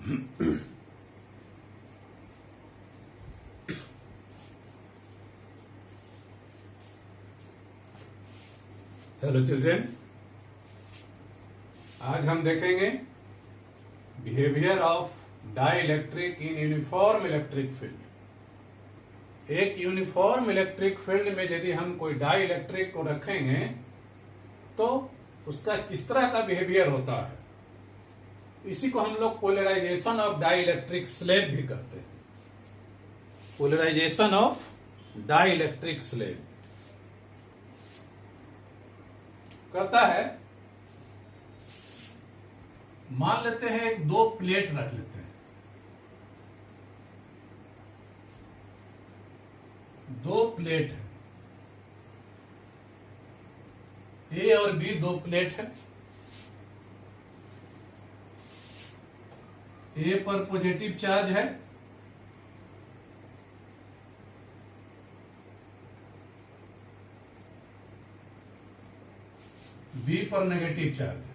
Hello children, आज हम देखेंगे behaviour of dielectric in uniform electric field. एक यूनिफॉर्म इलेक्ट्रिक फील्ड में यदि हम कोई डाइइलेक्ट्रिक को रखेंगे तो उसका किस तरह का बिहेवियर होता है, इसी को हम लोग पोलराइजेशन ऑफ डाइइलेक्ट्रिक स्लेब भी कहते हैं। पोलराइजेशन ऑफ डाइइलेक्ट्रिक स्लेब कहता है, मान लेते हैं एक दो प्लेट रख लेते हैं। दो प्लेट है, ए और बी दो प्लेट है। ए पर पॉजिटिव चार्ज है, बी पर नेगेटिव चार्ज है।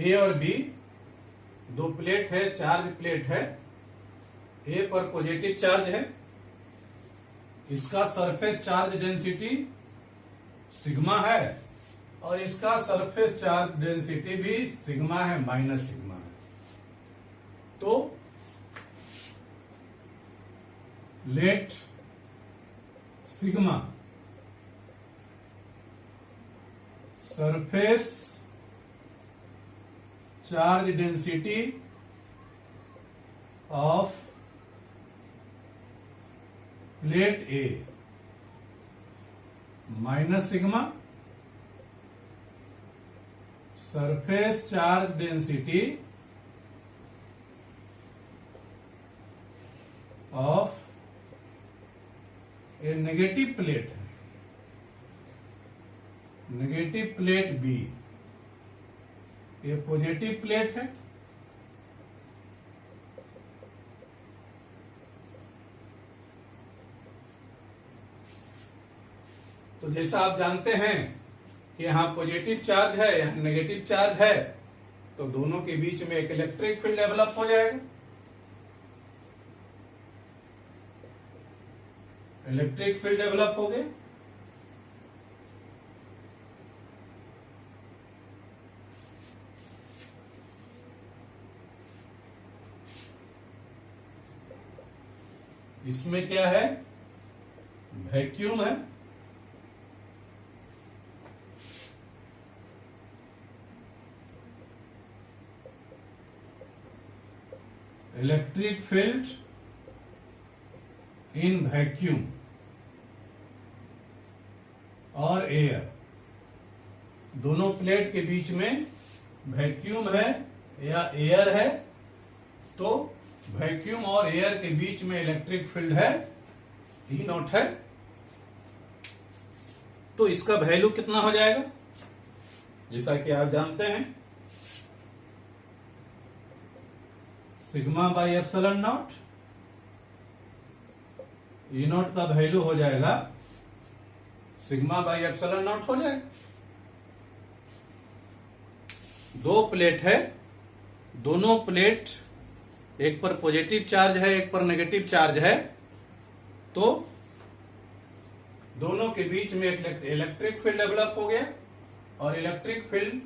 ए और बी दो प्लेट है, चार्ज प्लेट है। ए पर पॉजिटिव चार्ज है, इसका सरफेस चार्ज डेंसिटी सिग्मा है और इसका सरफेस चार्ज डेंसिटी भी सिग्मा है, माइनस सिग्मा है। तो let sigma surface charge density of plate A minus sigma surface charge density of a negative plate है, नेगेटिव प्लेट बी। ये पॉजिटिव प्लेट है, तो जैसा आप जानते हैं कि यहां पॉजिटिव चार्ज है, यहां नेगेटिव चार्ज है, तो दोनों के बीच में एक इलेक्ट्रिक फील्ड डेवलप हो जाएगा। इलेक्ट्रिक फील्ड डेवलप हो गए। इसमें क्या है, वैक्यूम है। इलेक्ट्रिक फील्ड इन वैक्यूम और एयर, दोनों प्लेट के बीच में वैक्यूम है या एयर है, तो वैक्यूम और एयर के बीच में इलेक्ट्रिक फील्ड है, ई नॉट है। तो इसका वैल्यू कितना हो जाएगा, जैसा कि आप जानते हैं, sigma by epsilon not. E not का वैल्यू हो जाएगा सिग्मा बाई एप्सिलॉन नॉट हो जाएगा। दो प्लेट है, दोनों प्लेट एक पर पॉजिटिव चार्ज है, एक पर नेगेटिव चार्ज है, तो दोनों के बीच में एक इलेक्ट्रिक फील्ड डेवलप हो गया। और electric field,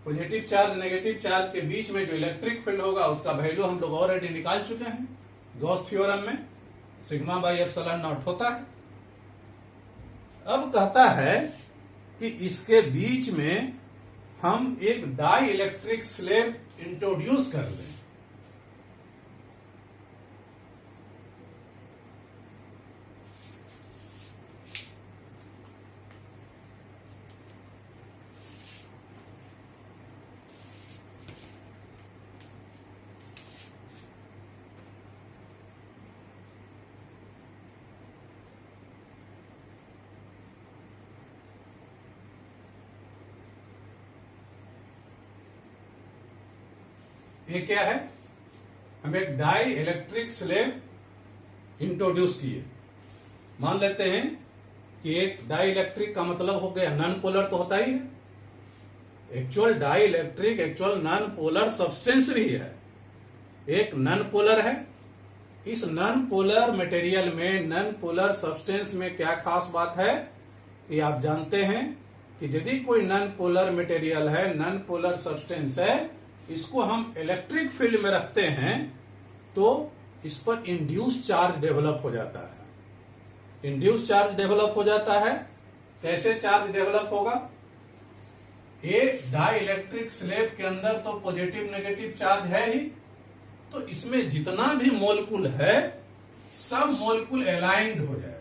positive charge negative charge के बीच में जो इलेक्ट्रिक फील्ड होगा उसका वैल्यू हम लोग ऑलरेडी निकाल चुके हैं गॉस थ्योरम में, सिग्मा बाई एप्सिलॉन नॉट होता है। अब कहता है कि इसके बीच में हम एक डाई इलेक्ट्रिक स्लेब इंट्रोड्यूस कर दें। ये क्या है, हम एक डाई इलेक्ट्रिक स्लेब इंट्रोड्यूस किए। मान लेते हैं कि एक डाई इलेक्ट्रिक का मतलब हो गया नॉन पोलर, तो होता ही है। Actual dielectric actual non polar substance भी है, एक नॉन पोलर है। इस नॉन पोलर मटेरियल में, नॉन पोलर सब्सटेंस में क्या खास बात है कि आप जानते हैं कि यदि कोई नॉन पोलर मटेरियल है, नॉन पोलर सब्सटेंस है, इसको हम इलेक्ट्रिक फील्ड में रखते हैं तो इस पर इंड्यूस चार्ज डेवलप हो जाता है। इंड्यूस चार्ज डेवलप हो जाता है। कैसे चार्ज डेवलप होगा? एक डाई इलेक्ट्रिक स्लैब के अंदर तो पॉजिटिव नेगेटिव चार्ज है ही, तो इसमें जितना भी मॉलिक्यूल है सब मॉलिक्यूल अलाइंड हो जाएगा।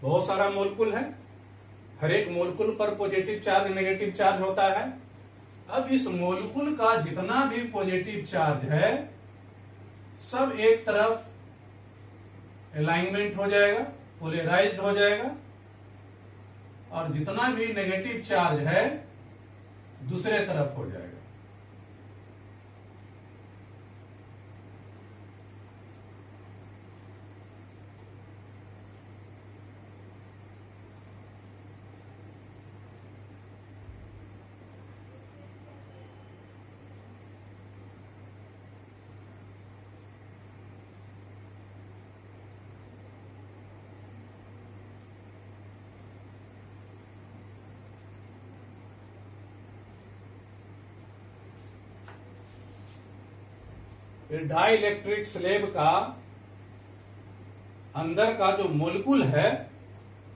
बहुत सारा मोलकुल है, हर एक मोलकुल पर पॉजिटिव चार्ज नेगेटिव चार्ज होता है। अब इस मोलकुल का जितना भी पॉजिटिव चार्ज है सब एक तरफ अलाइनमेंट हो जाएगा, पोलराइज्ड हो जाएगा, और जितना भी नेगेटिव चार्ज है दूसरे तरफ हो जाएगा। डाई इलेक्ट्रिक स्लैब का अंदर का जो मोलकुल है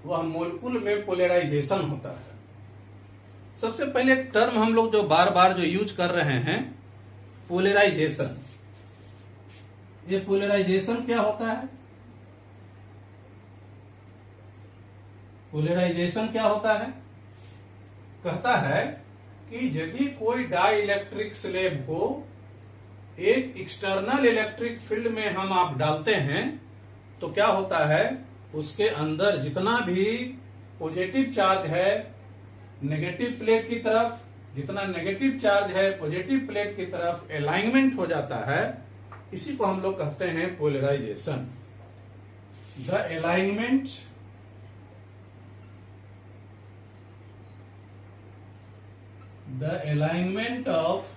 वह मोलकुल में पोलराइजेशन होता है। सबसे पहले एक टर्म हम लोग जो बार बार जो यूज कर रहे हैं, पोलराइजेशन। ये पोलराइजेशन क्या होता है? पोलराइजेशन क्या होता है? कहता है कि यदि कोई डाई इलेक्ट्रिक स्लैब को एक एक्सटर्नल इलेक्ट्रिक फील्ड में हम आप डालते हैं तो क्या होता है, उसके अंदर जितना भी पॉजिटिव चार्ज है नेगेटिव प्लेट की तरफ, जितना नेगेटिव चार्ज है पॉजिटिव प्लेट की तरफ अलाइनमेंट हो जाता है। इसी को हम लोग कहते हैं polarisation. The alignment of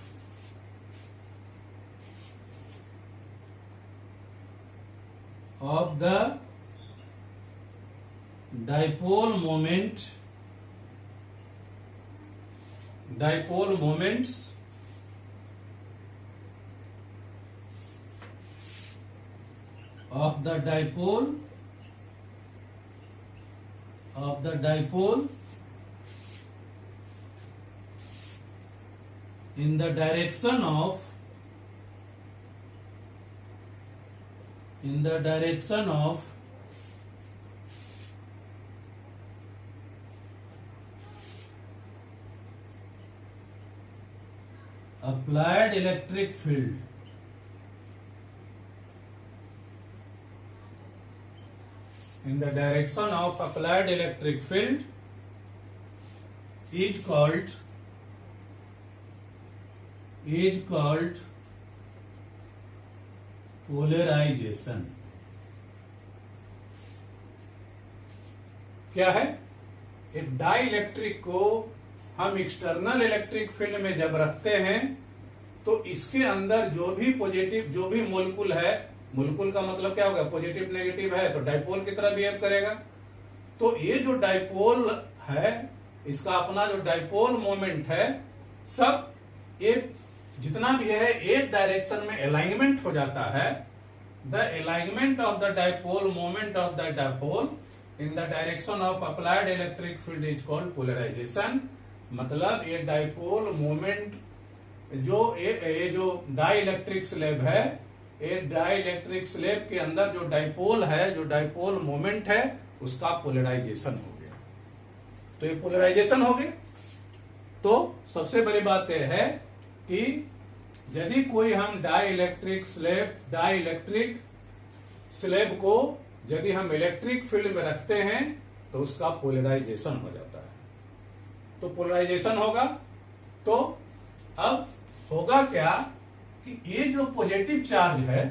the dipole moments of the dipole in the direction of applied electric field in the direction of applied electric field is called polarisation. क्या है? एक डाई इलेक्ट्रिक को हम एक्सटर्नल इलेक्ट्रिक फील्ड में जब रखते हैं तो इसके अंदर जो भी पॉजिटिव, जो भी मोलकुल है, मोलकुल का मतलब क्या होगा, पॉजिटिव नेगेटिव है तो डाइपोल की तरह बिहेव करेगा। तो ये जो डाइपोल है इसका अपना जो डाइपोल मोमेंट है सब एक जितना भी है एक डायरेक्शन में अलाइनमेंट हो जाता है। The alignment of the dipole moment of the dipole in the direction of applied electric field is called polarisation. मतलब ये डाइपोल मोमेंट ये जो डाई इलेक्ट्रिक स्लैब है, ये डाई इलेक्ट्रिक स्लैब के अंदर जो डाइपोल है, जो डाइपोल मोमेंट है, उसका पोलराइजेशन हो गया। तो ये पोलराइजेशन हो गया। तो सबसे बड़ी बात यह है कि यदि कोई हम डाई इलेक्ट्रिक स्लैब को यदि हम इलेक्ट्रिक फील्ड में रखते हैं तो उसका पोलराइजेशन हो जाता है। तो पोलराइजेशन होगा तो अब होगा क्या कि ये जो पॉजिटिव चार्ज है,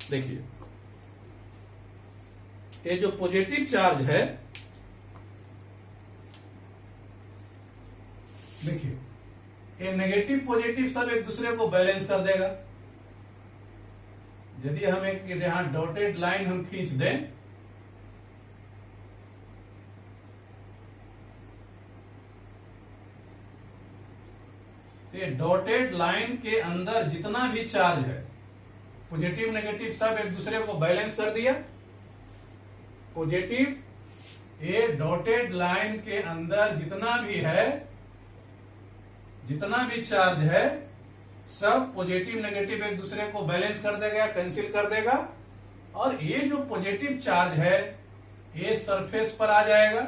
देखिए ये जो पॉजिटिव चार्ज है, देखिए ये नेगेटिव पॉजिटिव सब एक दूसरे को बैलेंस कर देगा। यदि हम एक यहां डॉटेड लाइन हम खींच दें, तो ये डॉटेड लाइन के अंदर जितना भी चार्ज है, पॉजिटिव नेगेटिव सब एक दूसरे को बैलेंस कर दिया। पॉजिटिव, ये डॉटेड लाइन के अंदर जितना भी चार्ज है, सब पॉजिटिव नेगेटिव एक दूसरे को बैलेंस कर देगा, कैंसिल कर देगा। और ये जो पॉजिटिव चार्ज है ये सरफेस पर आ जाएगा,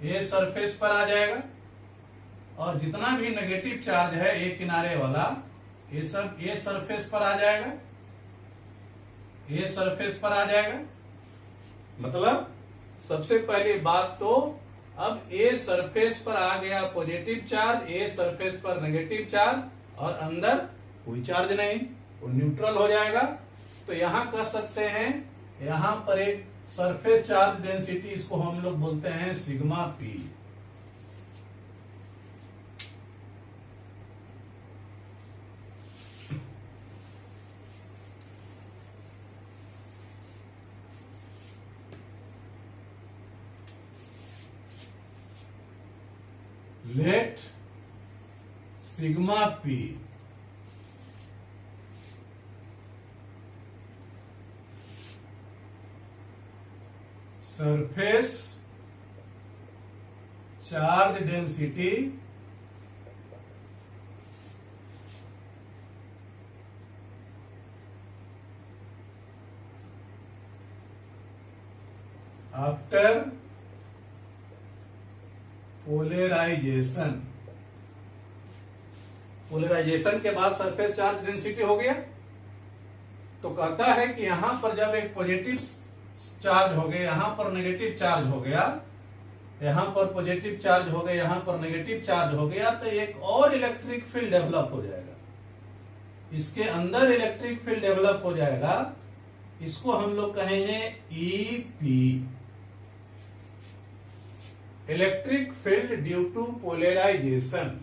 ये सरफेस पर आ जाएगा। और जितना भी नेगेटिव चार्ज है ये किनारे वाला, ये सब ये सरफेस पर आ जाएगा, ये सरफेस पर आ जाएगा। मतलब सबसे पहली बात तो अब ए सरफेस पर आ गया पॉजिटिव चार्ज, ए सरफेस पर नेगेटिव चार्ज, और अंदर कोई चार्ज नहीं, वो न्यूट्रल हो जाएगा। तो यहां कह सकते हैं, यहां पर एक सरफेस चार्ज डेंसिटी, इसको हम लोग बोलते हैं sigma P. Let sigma P surface charge density after polarisation. Polarisation के बाद सरफेस चार्ज डेंसिटी हो गया। तो कहता है कि यहां पर जब एक पॉजिटिव चार्ज हो गया, यहां पर नेगेटिव चार्ज हो गया, यहां पर पॉजिटिव चार्ज हो गया, यहां पर नेगेटिव चार्ज हो गया, तो एक और इलेक्ट्रिक फील्ड डेवलप हो जाएगा। इसके अंदर इलेक्ट्रिक फील्ड डेवलप हो जाएगा। इसको हम लोग कहेंगे EP, electric field due to polarisation,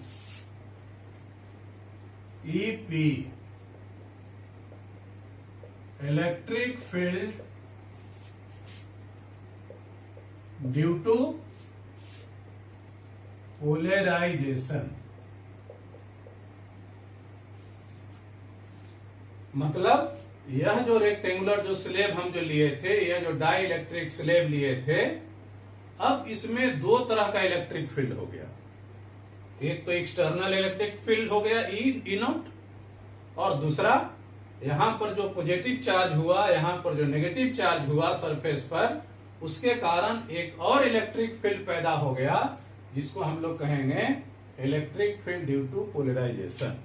EP, electric field due to polarisation. मतलब यह जो रेक्टेंगुलर जो स्लेब हम जो लिए थे, यह जो डाई इलेक्ट्रिक स्लेब लिए थे, अब इसमें दो तरह का इलेक्ट्रिक फील्ड हो गया। एक तो एक्सटर्नल इलेक्ट्रिक फील्ड हो गया इनआउट, और दूसरा यहां पर जो पॉजिटिव चार्ज हुआ, यहां पर जो नेगेटिव चार्ज हुआ सरफेस पर, उसके कारण एक और इलेक्ट्रिक फील्ड पैदा हो गया, जिसको हम लोग कहेंगे electric field due to polarisation.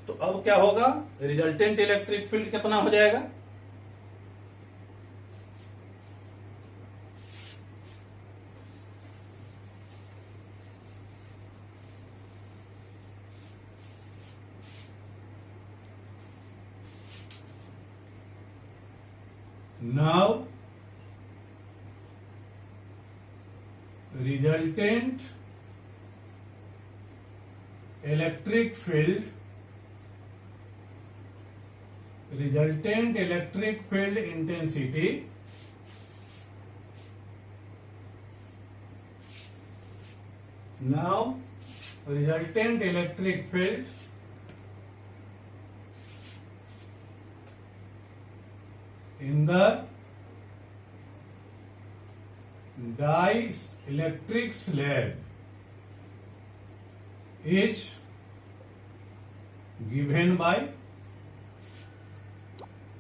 तो अब क्या होगा, रिजल्टेंट इलेक्ट्रिक फील्ड कितना हो जाएगा, now resultant electric field intensity now resultant electric field in the dielectric slab is given by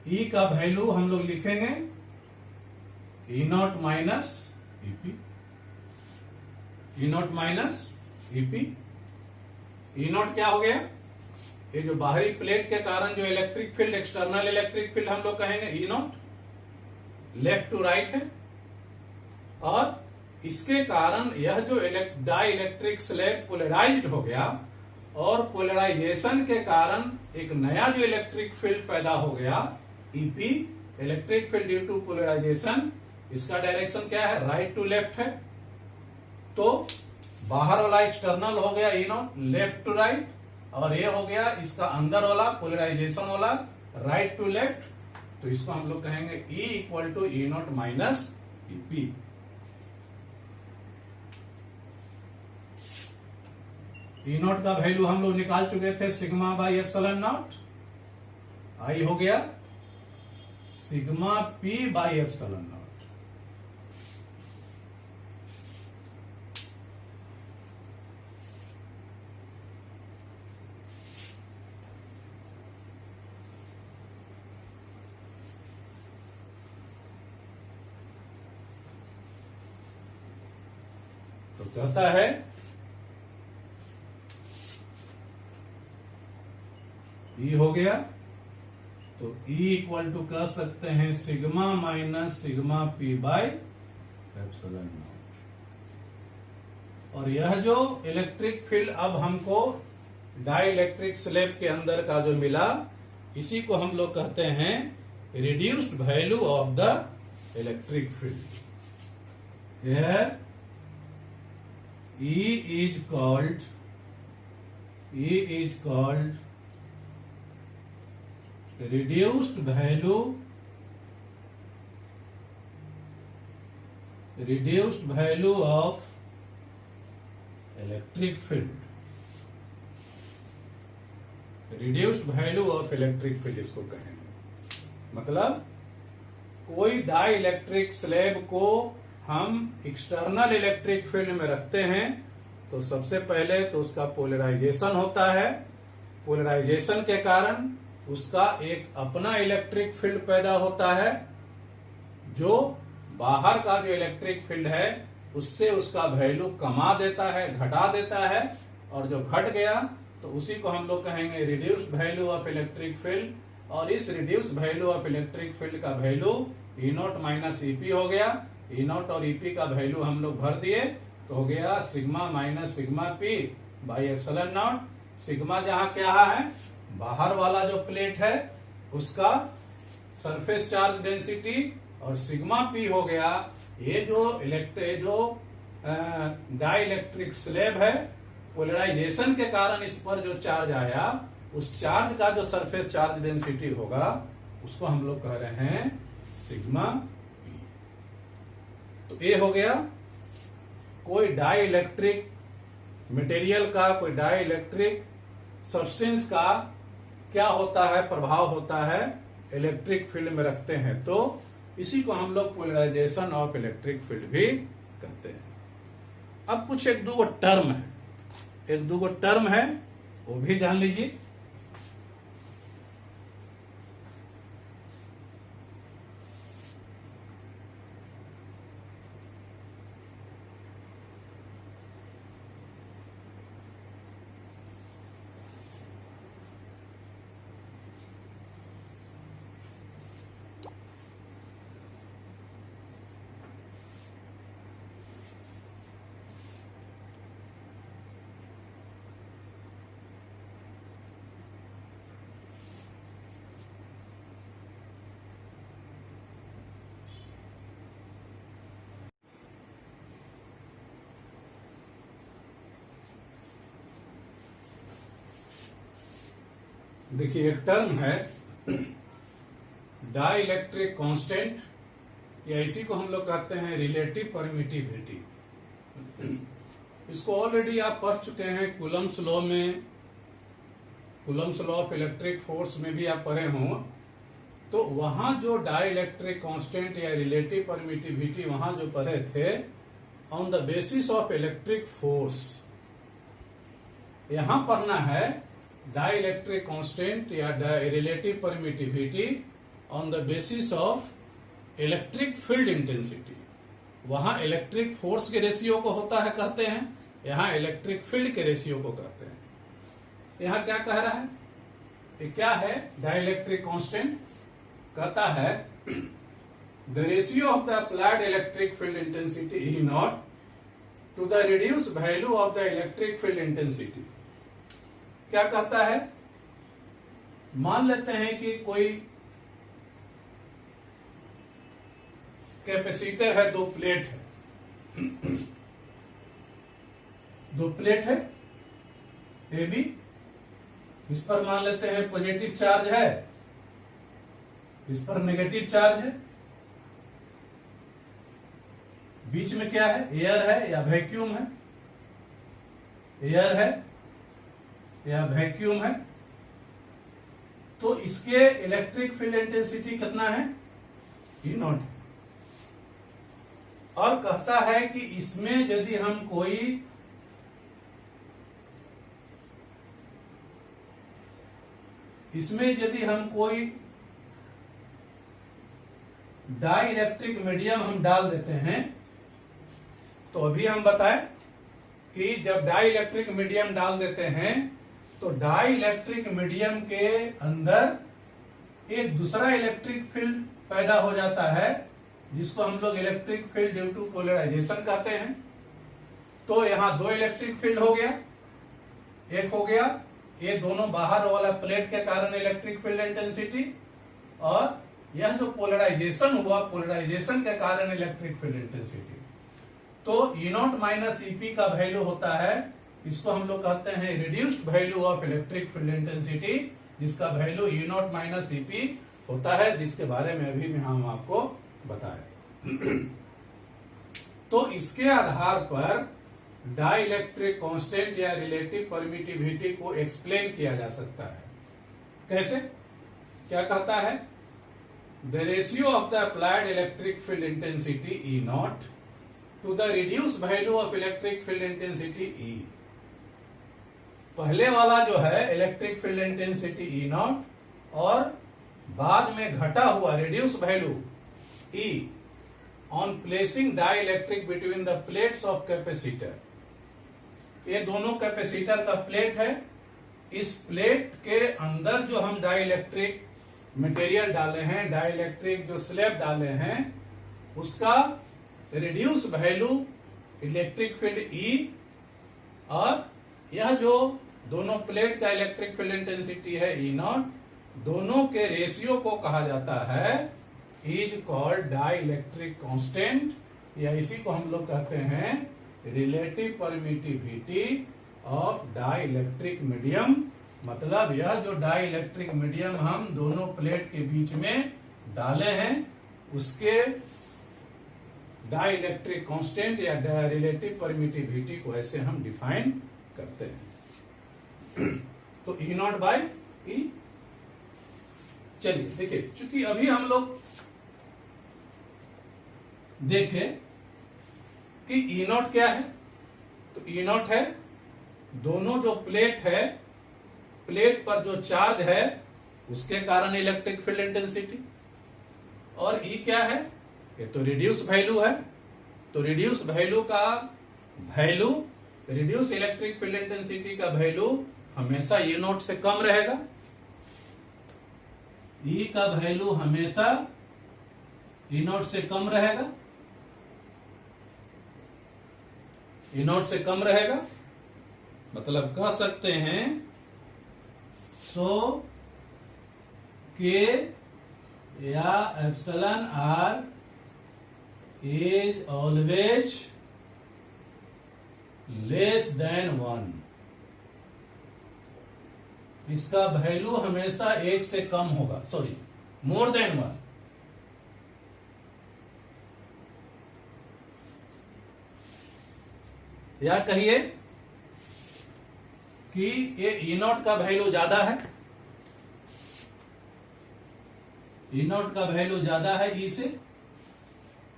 E का वैल्यू हम लोग लिखेंगे E not minus EP, E not minus EP. E naught क्या हो गया? ये जो बाहरी प्लेट के कारण जो electric field, external electric field हम लोग कहेंगे ई नॉट, लेफ्ट टू राइट है। और इसके कारण यह जो डाई इलेक्ट्रिक स्लैब पोलराइज्ड हो गया और पोलराइजेशन के कारण एक नया जो इलेक्ट्रिक फील्ड पैदा हो गया EP, electric field due to polarisation. इसका डायरेक्शन क्या है? राइट टू लेफ्ट है। तो बाहर वाला एक्सटर्नल हो गया E not, left to right, और ये हो गया इसका अंदर वाला पोलराइजेशन वाला राइट टू लेफ्ट। तो इसको हम लोग कहेंगे E equal to E not minus EP. E not का वैल्यू हम लोग निकाल चुके थे सिग्मा बाई एप्सिलॉन नॉट। आई हो गया sigma P by epsilon not. तो कहता है ई हो गया, तो ई इक्वल टू कह सकते हैं sigma minus sigma P by epsilon not. और यह जो इलेक्ट्रिक फील्ड अब हमको डाई इलेक्ट्रिक स्लैब के अंदर का जो मिला, इसी को हम लोग कहते हैं reduced value of the electric field. यह E is called reduced value of electric field। Reduced value of electric field इसको कहेंगे। मतलब कोई डाई इलेक्ट्रिक स्लैब को हम एक्सटर्नल इलेक्ट्रिक फील्ड में रखते हैं तो सबसे पहले तो उसका पोलराइजेशन होता है। पोलराइजेशन के कारण उसका एक अपना इलेक्ट्रिक फील्ड पैदा होता है, जो बाहर का जो इलेक्ट्रिक फील्ड है उससे उसका वैल्यू कमा देता है, घटा देता है। और जो घट गया तो उसी को हम लोग कहेंगे reduced value of electric field. और इस reduced value of electric field का value E not minus EP हो गया। ई नॉट और ईपी का वैल्यू हम लोग भर दिए तो हो गया sigma minus sigma P by epsilon naught. Sigma जहां क्या है? बाहर वाला जो प्लेट है उसका सरफेस चार्ज डेंसिटी, और सिग्मा पी हो गया ये जो डाई इलेक्ट्रिक स्लैब है, पोलराइजेशन के कारण इस पर जो चार्ज आया उस चार्ज का जो सरफेस चार्ज डेंसिटी होगा उसको हम लोग कह रहे हैं सिग्मा पी। तो ये हो गया कोई डाई इलेक्ट्रिक मटेरियल का, कोई डाई इलेक्ट्रिक सब्सटेंस का क्या होता है, प्रभाव होता है इलेक्ट्रिक फील्ड में रखते हैं, तो इसी को हम लोग पोलराइजेशन ऑफ इलेक्ट्रिक फील्ड भी कहते हैं। अब कुछ एक दो टर्म है, एक दो टर्म है वो भी जान लीजिए। देखिए एक टर्म है डाई इलेक्ट्रिक कांस्टेंट, या इसी को हम लोग कहते हैं रिलेटिव परमिटिविटी। इसको ऑलरेडी आप पढ़ चुके हैं कूलम्स लॉ में, Coulomb's law of electric force में भी आप पढ़े हों। तो वहां जो डाई इलेक्ट्रिक कांस्टेंट या रिलेटिव परमिटिविटी वहां जो पढ़े थे, on the basis of electric force, यहां पढ़ना है डाइलेक्ट्रिक कांस्टेंट या relative permittivity on the basis of electric field intensity. वहां इलेक्ट्रिक फोर्स के रेशियो को होता है कहते हैं, यहां इलेक्ट्रिक फील्ड के रेशियो को कहते हैं। यहां क्या कह रहा है, ये क्या है डाइलेक्ट्रिक कांस्टेंट, कहता है the ratio of the applied electric field intensity E naught to the reduce value of the electric field intensity. क्या कहता है, मान लेते हैं कि कोई कैपेसिटर है, दो प्लेट है, दो प्लेट है ए बी, इस पर मान लेते हैं पॉजिटिव चार्ज है, इस पर नेगेटिव चार्ज है, बीच में क्या है, एयर है या वैक्यूम है, एयर है या वैक्यूम है। तो इसके इलेक्ट्रिक फील्ड इंटेंसिटी कितना है, ई नॉट है। और कहता है कि इसमें यदि हम कोई डाई इलेक्ट्रिक मीडियम हम डाल देते हैं, तो अभी हम बताएं कि जब डाई इलेक्ट्रिक मीडियम डाल देते हैं तो डाई इलेक्ट्रिक मीडियम के अंदर एक दूसरा इलेक्ट्रिक फील्ड पैदा हो जाता है, जिसको हम लोग electric field due to polarisation कहते हैं। तो यहां दो इलेक्ट्रिक फील्ड हो गया, एक हो गया ये दोनों बाहर वाला प्लेट के कारण इलेक्ट्रिक फील्ड इंटेंसिटी, और यह जो पोलराइजेशन हुआ, पोलराइजेशन के कारण इलेक्ट्रिक फील्ड इंटेंसिटी। तो ई नॉट माइनस ईपी का वैल्यू होता है, इसको हम लोग कहते हैं reduced value of electric field intensity, जिसका value E not minus EP होता है, जिसके बारे में अभी हम आपको बताएं। तो इसके आधार पर डाई इलेक्ट्रिक कांस्टेंट या रिलेटिव परमिटिविटी को एक्सप्लेन किया जा सकता है। कैसे, क्या कहता है, the ratio of the applied electric field intensity E naught to the reduce value of electric field intensity E. पहले वाला जो है electric field intensity E naught, और बाद में घटा हुआ reduce value E on placing dielectric between the plates of capacitor. ये दोनों कैपेसिटर का प्लेट है, इस प्लेट के अंदर जो हम डाई इलेक्ट्रिक मटेरियल डाले हैं, डाई इलेक्ट्रिक जो स्लैब डाले हैं, उसका reduce value electric field E, और यह जो दोनों प्लेट का इलेक्ट्रिक फील्ड इंटेंसिटी है ई नॉट, दोनों के रेशियो को कहा जाता है is called dielectric constant, या इसी को हम लोग कहते हैं relative permittivity of dielectric medium. मतलब यह जो डाई इलेक्ट्रिक मीडियम हम दोनों प्लेट के बीच में डाले हैं, उसके डाई इलेक्ट्रिक कांस्टेंट या रिलेटिव परमिटिविटी को ऐसे हम डिफाइन करते हैं। तो ई नॉट बाय ई। चलिए देखिए, चूंकि अभी हम लोग देखें कि ई नॉट क्या है, तो ई नॉट है दोनों जो प्लेट है, प्लेट पर जो चार्ज है उसके कारण इलेक्ट्रिक फील्ड इंटेंसिटी, और ई क्या है, ये तो रिड्यूस वैल्यू है। तो रिड्यूस वैल्यू का value, reduce electric field intensity का वैल्यू हमेशा ई नॉट से कम रहेगा, ई का वैल्यू हमेशा ई नॉट से कम रहेगा, ई नॉट से कम रहेगा। मतलब कह सकते हैं सो के या epsilon r is always less than 1। इसका वैल्यू हमेशा 1 से कम होगा, सॉरी मोर देन 1। या कहिए कि ये ई नॉट का वैल्यू ज्यादा है, ई नॉट का वैल्यू ज्यादा है ई से,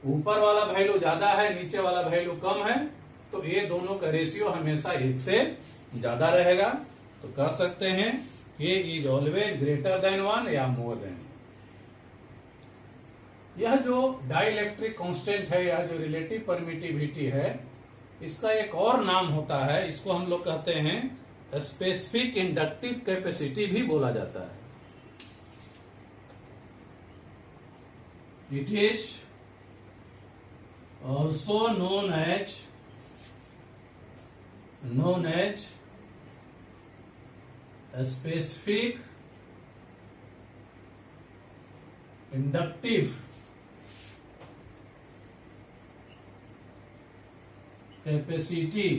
ऊपर वाला वैल्यू ज्यादा है, नीचे वाला वैल्यू कम है, तो ये दोनों का रेशियो हमेशा 1 से ज्यादा रहेगा तो कह सकते हैं K is always greater than 1 या मोर देन। यह जो डाइलेक्ट्रिक कांस्टेंट है, यह जो रिलेटिव परमिटिविटी है, इसका एक और नाम होता है, इसको हम लोग कहते हैं स्पेसिफिक इंडक्टिव कैपेसिटी भी बोला जाता है। It is also known as specific inductive capacity,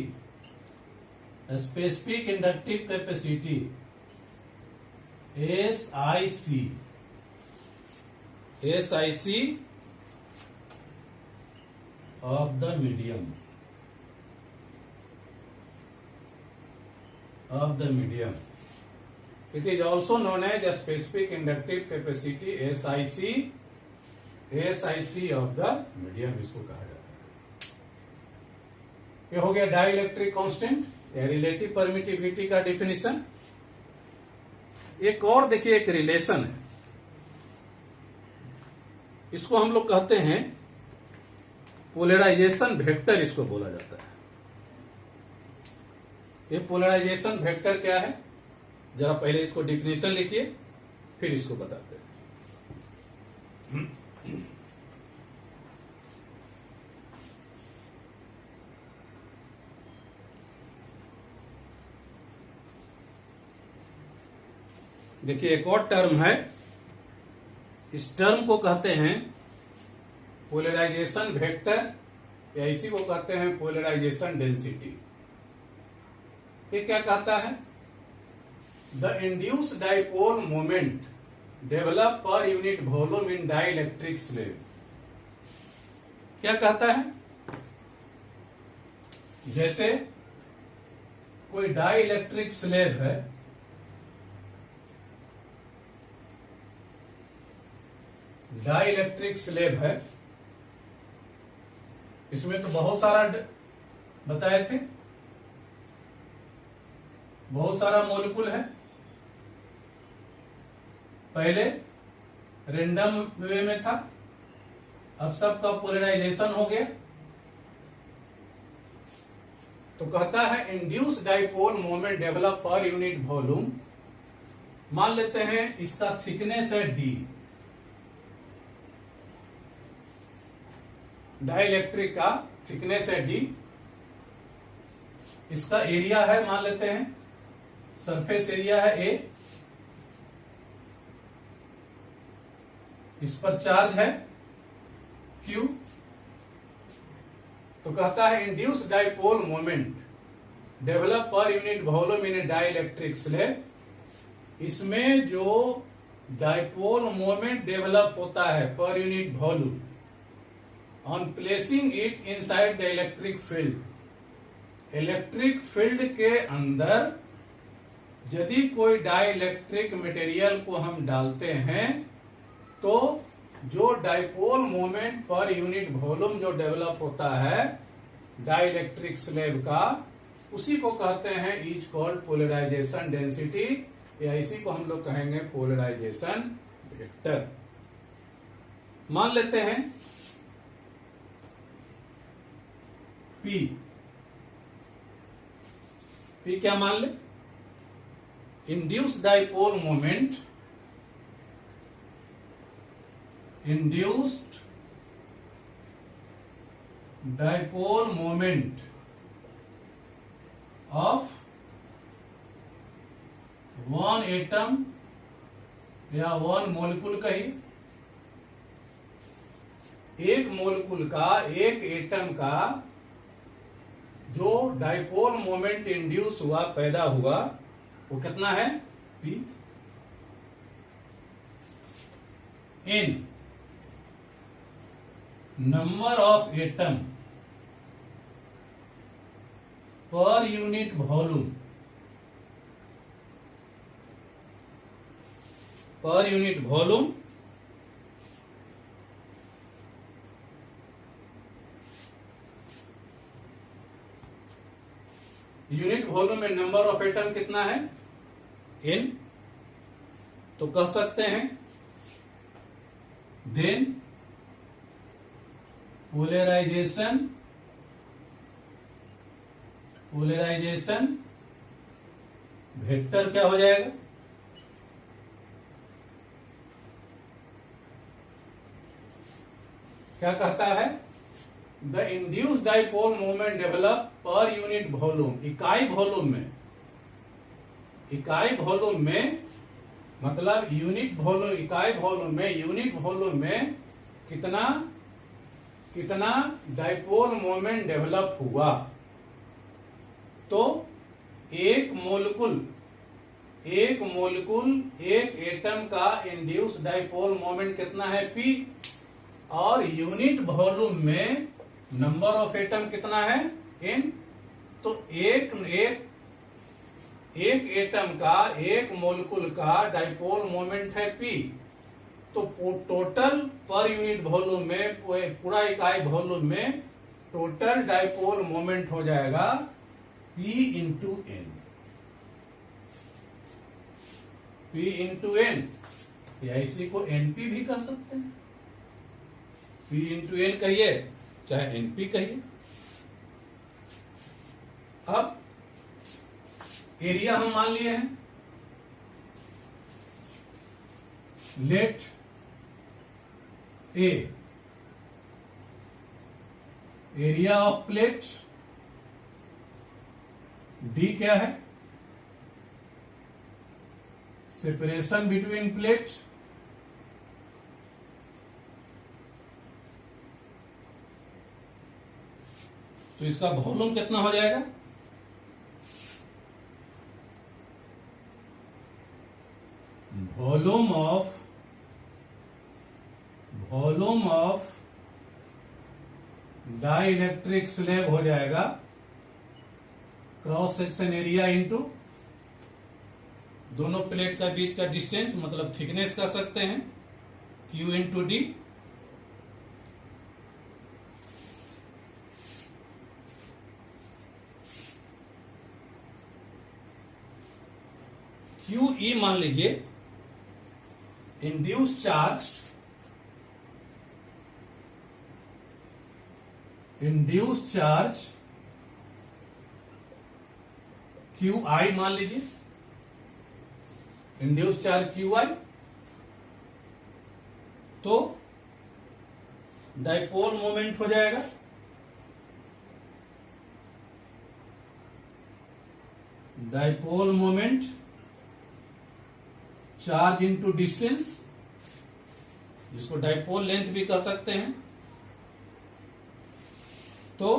specific inductive capacity SIC of the medium, it is also known as a specific inductive capacity SIC of the medium, इसको कहा जाता है। ये हो गया डाइलेक्ट्रिक कांस्टेंट या रिलेटिव परमिटिविटी का definition. एक और देखिए, एक रिलेशन है, इसको हम लोग कहते हैं पोलराइजेशन वेक्टर, इसको बोला जाता है। ये पोलराइजेशन वेक्टर क्या है, जरा पहले इसको डिफिनेशन लिखिए, फिर इसको बताते हैं। देखिए, एक और टर्म है, इस टर्म को कहते हैं पोलराइजेशन वेक्टर, या इसी को कहते हैं पोलराइजेशन डेंसिटी। ये क्या कहता है? The induced dipole moment develop per unit volume in dielectric slab. क्या कहता है? जैसे कोई डाइलेक्ट्रिक स्लैब है, डाइलेक्ट्रिक स्लैब है, इसमें तो बहुत सारा बताए थे, बहुत सारा मॉलिक्यूल है। पहले रेंडम वे में था, अब सबका पोलराइजेशन हो गया। तो कहता है induce dipole moment develop per unit volume. मान लेते हैं इसका थिकनेस है D, डाइलेक्ट्रिक का थिकनेस है D, इसका एरिया है, मान लेते हैं सरफेस एरिया है A, इस पर चार्ज है Q। तो कहता है induce dipole moment develop per unit volume इन ए डाइलेक्ट्रिक स्लैब। इसमें जो डाइपोल मोमेंट डेवलप होता है per unit volume on placing it inside the electric field, electric field के अंदर यदि कोई डाइलेक्ट्रिक मटेरियल को हम डालते हैं तो जो dipole moment per unit volume जो डेवलप होता है डाइलेक्ट्रिक स्लैब का, उसी को कहते हैं इज कॉल्ड पोलराइजेशन डेंसिटी, या इसी को हम लोग कहेंगे पोलराइजेशन वेक्टर। मान लेते हैं P क्या मान ले? Induced dipole moment, induced dipole moment of one atom या वन मोलिक्यूल कही, एक मोलिक्यूल का, एक एटम का जो डाइपोल मोमेंट इंड्यूस हुआ, पैदा हुआ, वो कितना है? P in number of atom per unit volume, per unit volume unit volume में नंबर ऑफ एटम कितना है, n, तो कह सकते हैं देन पोलराइजेशन वेक्टर क्या हो जाएगा, क्या कहता है, the induced dipole moment develop per unit volume, इकाई वॉल्यूम में मतलब यूनिट वॉल्यूम, इकाई वॉल्यूम में कितना डाइपोल मोमेंट डेवलप हुआ। तो एक एटम का इंड्यूस्ड डाइपोल मोमेंट कितना है, P, और यूनिट वॉल्यूम में नंबर ऑफ एटम कितना है, N। तो एक एटम का, एक मोलिकुल का डाइपोल मोमेंट है P, तो टोटल पर यूनिट वॉल्यूम में, पूरा इकाई वॉल्यूम में टोटल डाइपोल मोमेंट हो जाएगा P इंटू N, या इसी को NP भी कह सकते हैं, P इंटू N कहिए चाहे NP कहिए। अब एरिया हम मान लिए हैं, let A area of plate, D क्या है, सेपरेशन बिटवीन प्लेट, तो इसका वॉल्यूम कितना हो जाएगा, वॉल्यूम ऑफ डाइइलेक्ट्रिक स्लैब हो जाएगा क्रॉस सेक्शन एरिया इंटू दोनों प्लेट का बीच का डिस्टेंस, मतलब थिकनेस कह सकते हैं, Q इंटू डी। QE मान लीजिए इंड्यूस चार्ज QI मान लीजिए, इंड्यूस चार्ज QI, तो डाइपोल मोमेंट हो जाएगा dipole moment charge into distance, जिसको डाइपोल लेंथ भी कह सकते हैं। तो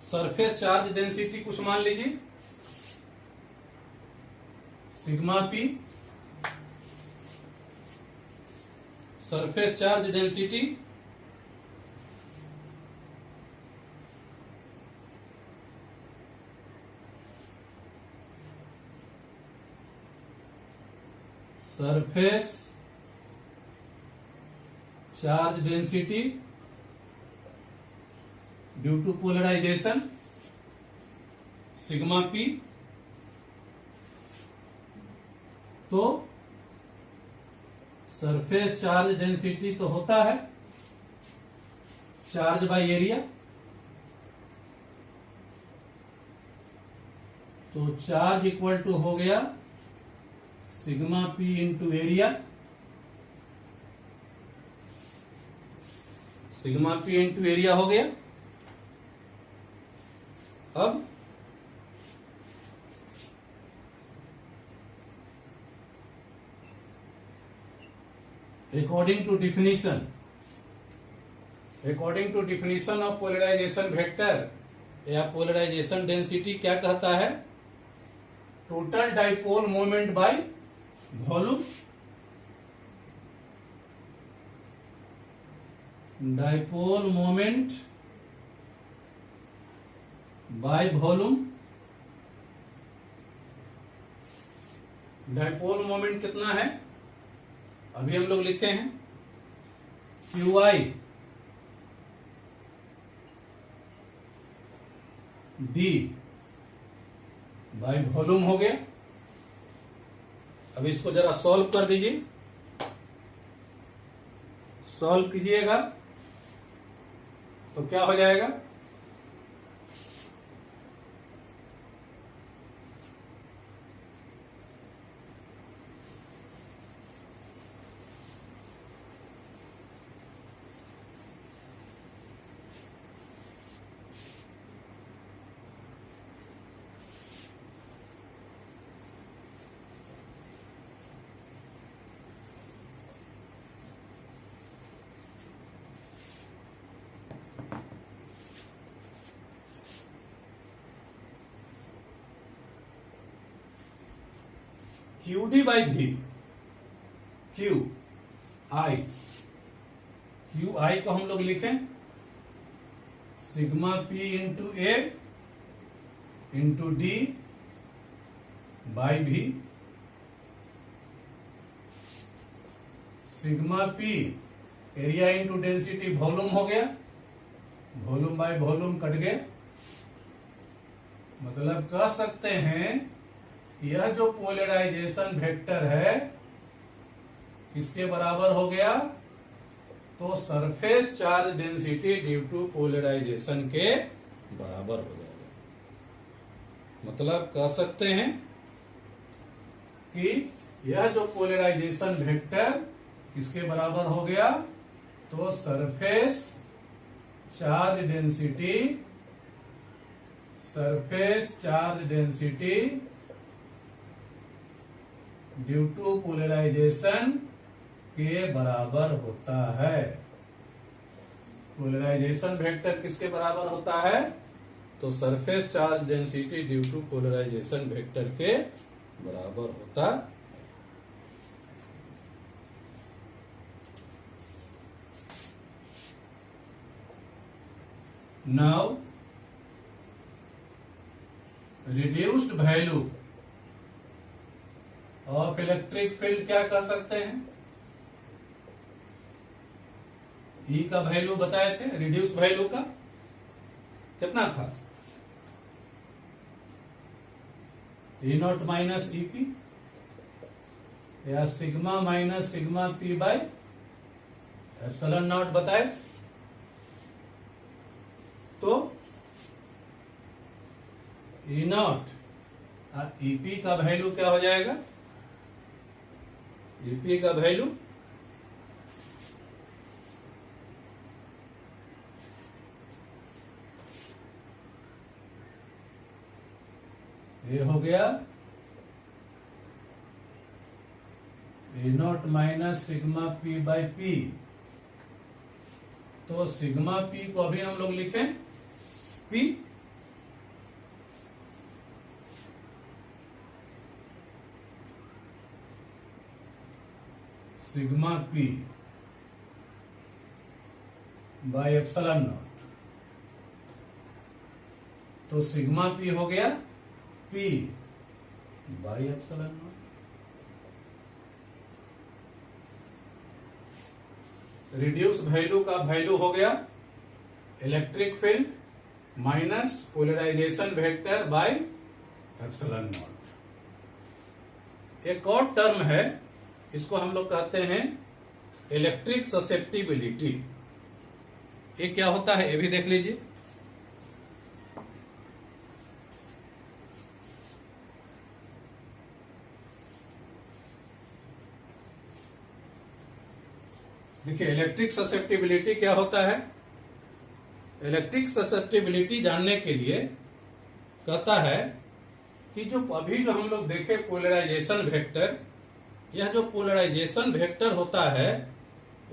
सरफेस चार्ज डेंसिटी कुछ मान लीजिए sigma P, surface charge density due to polarisation sigma P, तो सरफेस चार्ज डेंसिटी तो होता है चार्ज बाय एरिया, तो चार्ज इक्वल टू हो गया sigma P into area, sigma P into area हो गया। अब according to definition of polarisation vector या पोलराइजेशन डेंसिटी क्या कहता है, total dipole moment by volume, dipole moment by volume. Dipole moment कितना है, अभी हम लोग लिखे हैं QI D बाई वॉल्यूम हो गया। अब इसको जरा सॉल्व कर दीजिए, सॉल्व कीजिएगा तो क्या हो जाएगा, क्यू डी बाई भी, क्यू आई को हम लोग लिखें sigma P into A into D by भी। Sigma P area into density volume हो गया, वॉल्यूम बाय वॉल्यूम कट गए। मतलब कह सकते हैं यह जो पोलराइजेशन वेक्टर है किसके बराबर हो गया, तो surface charge density due to polarisation के बराबर हो जाएगा। मतलब कह सकते हैं कि यह जो पोलराइजेशन वेक्टर किसके बराबर हो गया, तो surface charge density due to polarisation के बराबर होता है। पोलराइजेशन वेक्टर किसके बराबर होता है, तो surface charge density due to polarisation vector के बराबर होता है। Now reduced value of electric field क्या कह सकते हैं, ई का वैल्यू बताए थे, रिड्यूस वैल्यू का कितना था, E not minus E P या sigma minus sigma P by epsilon naught बताए। तो ई नॉट ईपी का वैल्यू क्या हो जाएगा, ईपी का वैल्यू ये हो गया A naught minus sigma P by P. तो सिग्मा पी को अभी हम लोग लिखें P, sigma P by epsilon not. तो सिग्मा पी हो गया P by epsilon naught. Reduce value का वैल्यू हो गया electric field minus polarisation vector by epsilon naught. एक और टर्म है, इसको हम लोग कहते हैं इलेक्ट्रिक ससेप्टिबिलिटी। ये क्या होता है ये भी देख लीजिए। देखिए इलेक्ट्रिक ससेप्टिबिलिटी क्या होता है। इलेक्ट्रिक ससेप्टिबिलिटी जानने के लिए कहता है कि जो अभी जो हम लोग देखे पोलराइजेशन वेक्टर, यह जो पोलराइजेशन वेक्टर होता है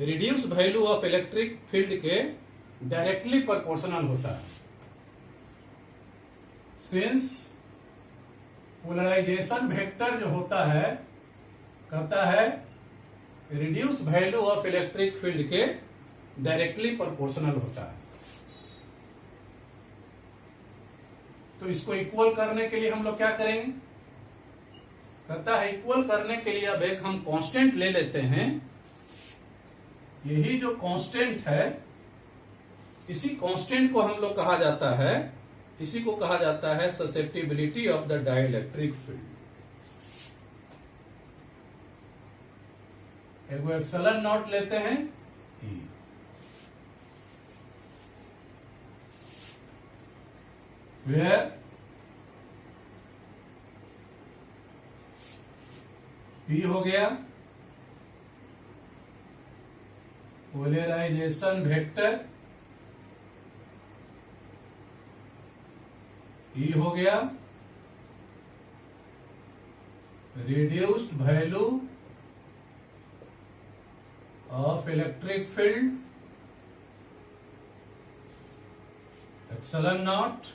reduce value of electric field के डायरेक्टली प्रोपोर्शनल होता है। सिंस पोलराइजेशन वेक्टर जो होता है कहता है reduce value of electric field के डायरेक्टली प्रोपोर्शनल होता है। तो इसको इक्वल करने के लिए हम लोग क्या करेंगे, कहता है इक्वल करने के लिए अब एक हम कांस्टेंट ले लेते हैं। यही जो कांस्टेंट है इसी कांस्टेंट को हम लोग कहा जाता है इसी को कहा जाता है susceptibility of the dielectric field. एक एप्सिलॉन नॉट लेते हैं E, where P हो गया पोलराइजेशन वेक्टर, E हो गया reduced value of electric field epsilon not,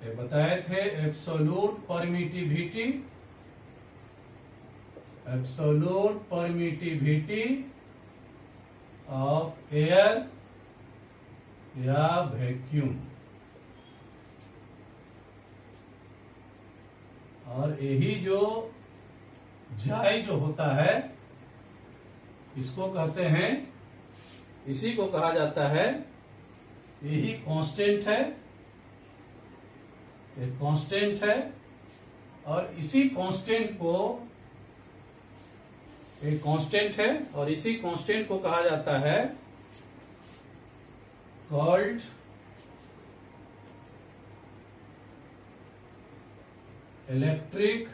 ये बताए थे absolute permittivity, absolute permittivity of air या वैक्यूम। और यही जो जाई जो होता है इसको कहते हैं, इसी को कहा जाता है, यही कांस्टेंट है, एक कांस्टेंट है। और इसी कांस्टेंट को, एक कांस्टेंट है और इसी कांस्टेंट को कहा जाता है called electric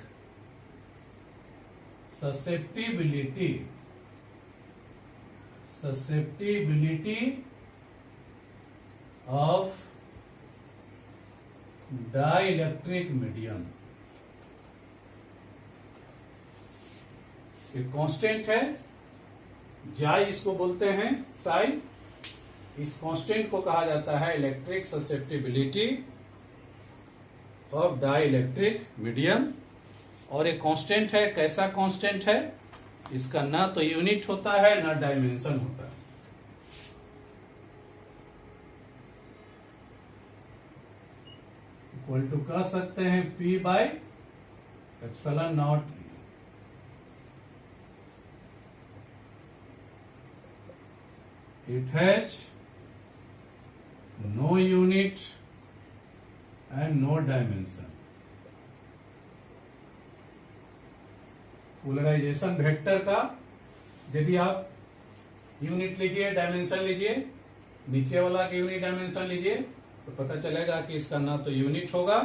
susceptibility, susceptibility of dielectric medium. एक कांस्टेंट है, जाई इसको बोलते हैं, साई। इस कांस्टेंट को कहा जाता है electric susceptibility of dielectric medium. और एक कांस्टेंट है, कैसा कांस्टेंट है, इसका ना तो यूनिट होता है ना डायमेंशन होता है। इक्वल टू कह सकते हैं P by epsilon naught E। It has no unit and no dimension। Polarisation vector का यदि आप यूनिट लीजिए, डायमेंशन लीजिए, नीचे वाला के यूनिट डायमेंशन लीजिए, तो पता चलेगा कि इसका ना तो यूनिट होगा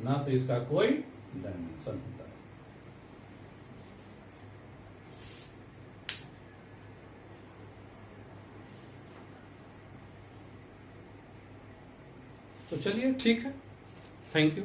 ना तो इसका कोई डायमेंशन होता है। तो चलिए ठीक है, थैंक यू।